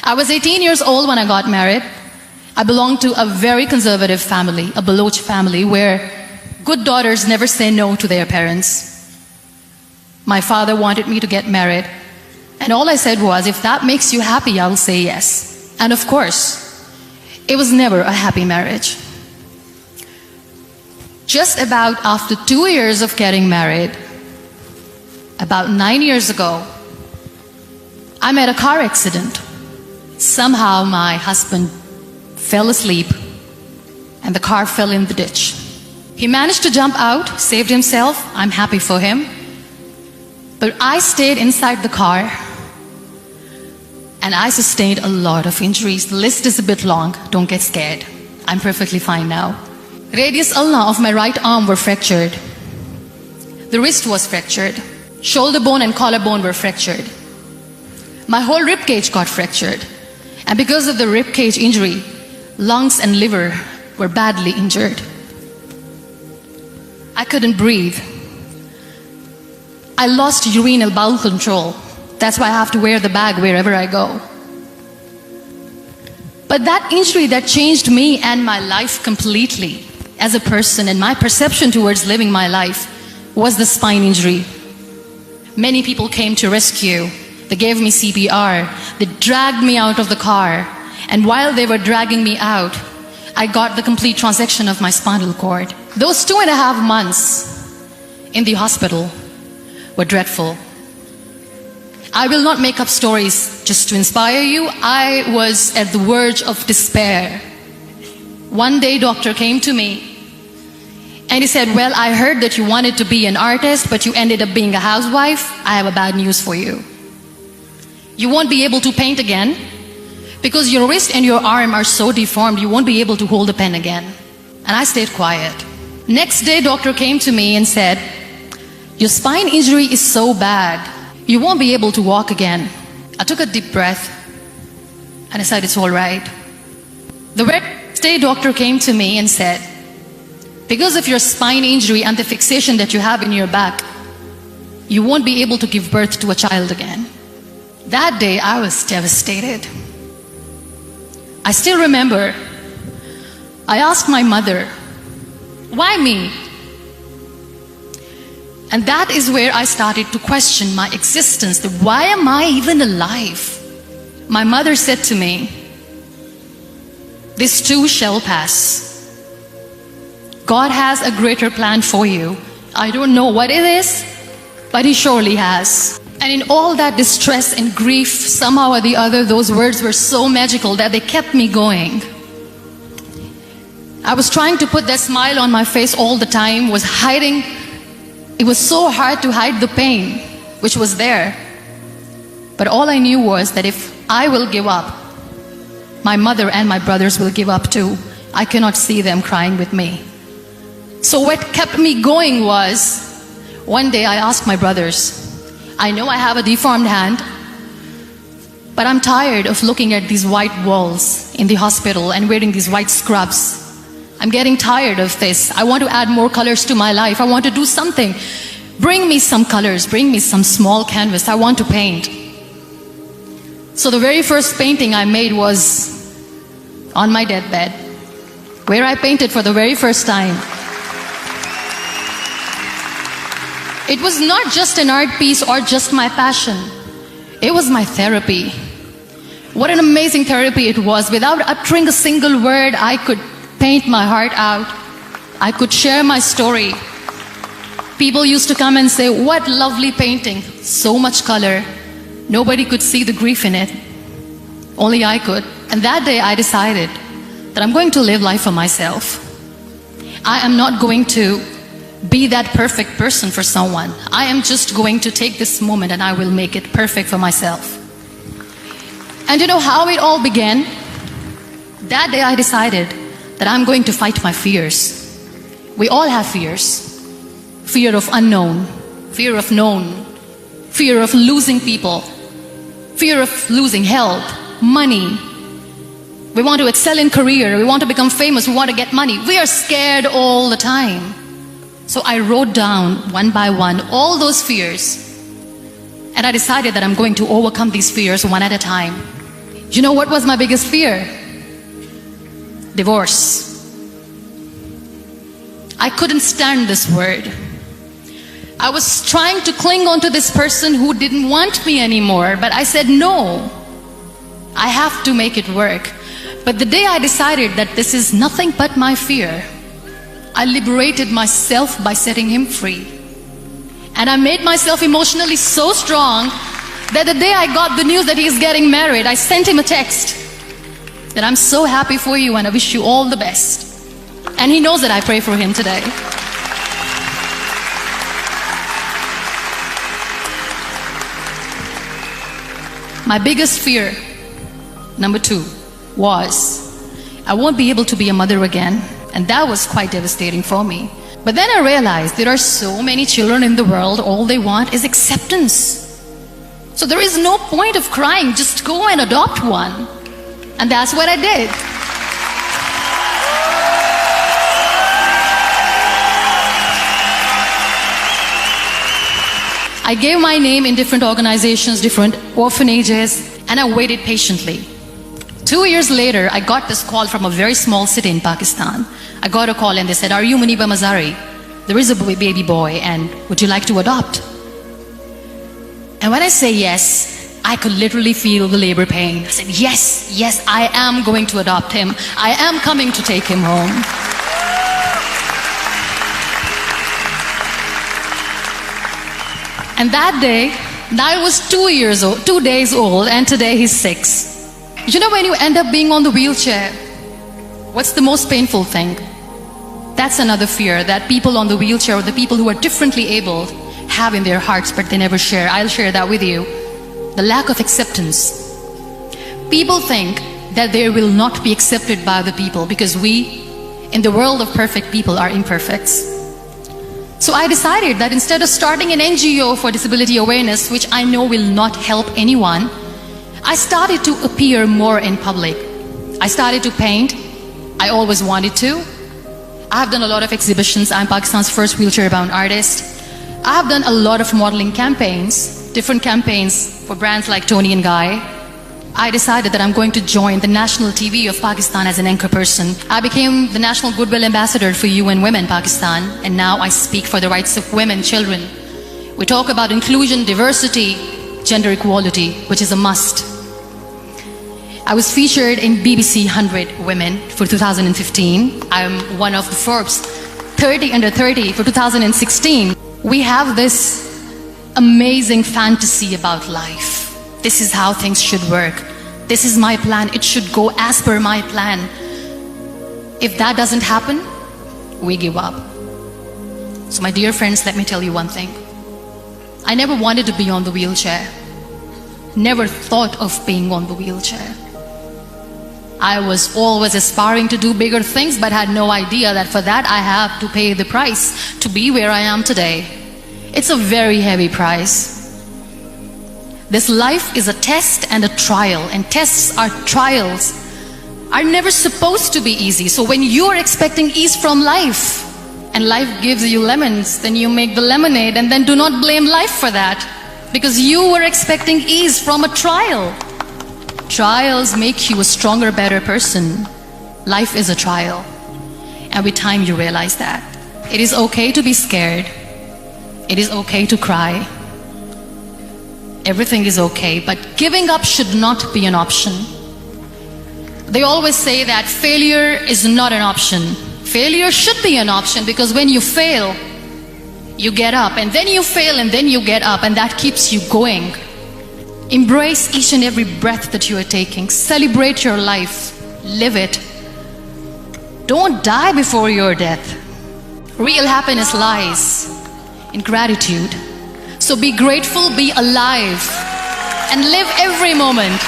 I was 18 years old when I got married. I belonged to a very conservative family, a Baloch family, where good daughters never say no to their parents. My father wanted me to get married, and all I said was, if that makes you happy, I will say yes. And of course, it was never a happy marriage. Just about after 2 years of getting married, about 9 years ago, I met a car accident. Somehow my husband fell asleep and the car fell in the ditch. He managed to jump out, saved himself. I'm happy for him. But I stayed inside the car and I sustained a lot of injuries. The list is a bit long. Don't get scared. I'm perfectly fine now. Radius ulna of my right arm were fractured. The wrist was fractured. Shoulder bone and collarbone were fractured. My whole rib cage got fractured. And because of the rib cage injury, lungs and liver were badly injured. I couldn't breathe. I lost urinary bowel control. That's why I have to wear the bag wherever I go. But that injury that changed me and my life completely as a person and my perception towards living my life was the spine injury. Many people came to rescue. They gave me CPR. They dragged me out of the car. And while they were dragging me out, I got the complete transection of my spinal cord. Those 2.5 months in the hospital were dreadful. I will not make up stories just to inspire you. I was at the verge of despair. One day, doctor came to me and he said, well, I heard that you wanted to be an artist, but you ended up being a housewife. I have a bad news for you. You won't be able to paint again because your wrist and your arm are so deformed, you won't be able to hold a pen again. And I stayed quiet. Next day, doctor came to me and said, your spine injury is so bad, you won't be able to walk again. I took a deep breath and I said, it's all right. The next day, doctor came to me and said, because of your spine injury and the fixation that you have in your back, you won't be able to give birth to a child again. That day, I was devastated. I still remember, I asked my mother, why me? And that is where I started to question my existence. Why am I even alive? My mother said to me, this too shall pass. God has a greater plan for you. I don't know what it is, but He surely has. And in all that distress and grief, somehow or the other, those words were so magical that they kept me going. I was trying to put that smile on my face all the time, was hiding. It was so hard to hide the pain, which was there. But all I knew was that if I will give up, my mother and my brothers will give up too. I cannot see them crying with me. So what kept me going was, one day I asked my brothers, I know I have a deformed hand, but I'm tired of looking at these white walls in the hospital and wearing these white scrubs. I'm getting tired of this. I want to add more colors to my life. I want to do something. Bring me some colors. Bring me some small canvas. I want to paint. So the very first painting I made was on my deathbed, where I painted for the very first time. It was not just an art piece or just my passion. It was my therapy. What an amazing therapy it was. Without uttering a single word, I could paint my heart out. I could share my story. People used to come and say, what lovely painting. So much color. Nobody could see the grief in it. Only I could. And that day I decided that I'm going to live life for myself. I am not going to be that perfect person for someone. I am just going to take this moment and I will make it perfect for myself. And you know how it all began? That day I decided that I'm going to fight my fears. We all have fears. Fear of unknown, fear of known, fear of losing people, fear of losing health, money. We want to excel in career, we want to become famous, we want to get money. We are scared all the time. So I wrote down one by one all those fears, and I decided that I'm going to overcome these fears one at a time. You know what was my biggest fear? Divorce. I couldn't stand this word. I was trying to cling on to this person who didn't want me anymore, but I said no. I have to make it work. But the day I decided that this is nothing but my fear, I liberated myself by setting him free. And I made myself emotionally so strong that the day I got the news that he's getting married, I sent him a text that I'm so happy for you and I wish you all the best. And he knows that I pray for him today. My biggest fear, number 2, was I won't be able to be a mother again. And that was quite devastating for me. But then I realized there are so many children in the world, all they want is acceptance. So there is no point of crying, just go and adopt one. And that's what I did. I gave my name in different organizations, different orphanages, and I waited patiently. 2 years later, I got this call from a very small city in Pakistan. I got a call and they said, "Are you Muniba Mazari? There is a baby boy and would you like to adopt?" And when I say yes, I could literally feel the labor pain. I said, yes, I am going to adopt him. I am coming to take him home. And that day, I was 2 days old, and today he's 6. You know, when you end up being on the wheelchair, what's the most painful thing? That's another fear that people on the wheelchair or the people who are differently abled have in their hearts, but they never share. I'll share that with you. The lack of acceptance. People think that they will not be accepted by the people because we, in the world of perfect people, are imperfects. So I decided that instead of starting an NGO for disability awareness, which I know will not help anyone, I started to appear more in public. I started to paint. I always wanted to. I have done a lot of exhibitions. I'm Pakistan's first wheelchair-bound artist. I have done a lot of modeling campaigns, different campaigns for brands like Tony and Guy. I decided that I'm going to join the national TV of Pakistan as an anchor person. I became the National Goodwill Ambassador for UN Women Pakistan, and now I speak for the rights of women, children. We talk about inclusion, diversity, gender equality, which is a must. I was featured in BBC 100 Women for 2015. I'm one of the Forbes 30 under 30 for 2016. We have this amazing fantasy about life. This is how things should work. This is my plan. It should go as per my plan. If that doesn't happen, we give up. So my dear friends, let me tell you one thing. I never wanted to be on the wheelchair. Never thought of being on the wheelchair. I was always aspiring to do bigger things, but had no idea that for that I have to pay the price to be where I am today. It's a very heavy price. This life is a test and a trial, and tests or trials are never supposed to be easy. So when you're expecting ease from life, and life gives you lemons, then you make the lemonade, and then do not blame life for that, because you were expecting ease from a trial. Trials make you a stronger, better person. Life is a trial, and with time you realize that. It is okay to be scared. It is okay to cry. Everything is okay, but giving up should not be an option. They always say that failure is not an option. Failure should be an option, because when you fail, you get up, and then you fail, and then you get up, and that keeps you going. Embrace each and every breath that you are taking. Celebrate your life. Live it. Don't die before your death. Real happiness lies in gratitude. So be grateful, be alive, and live every moment.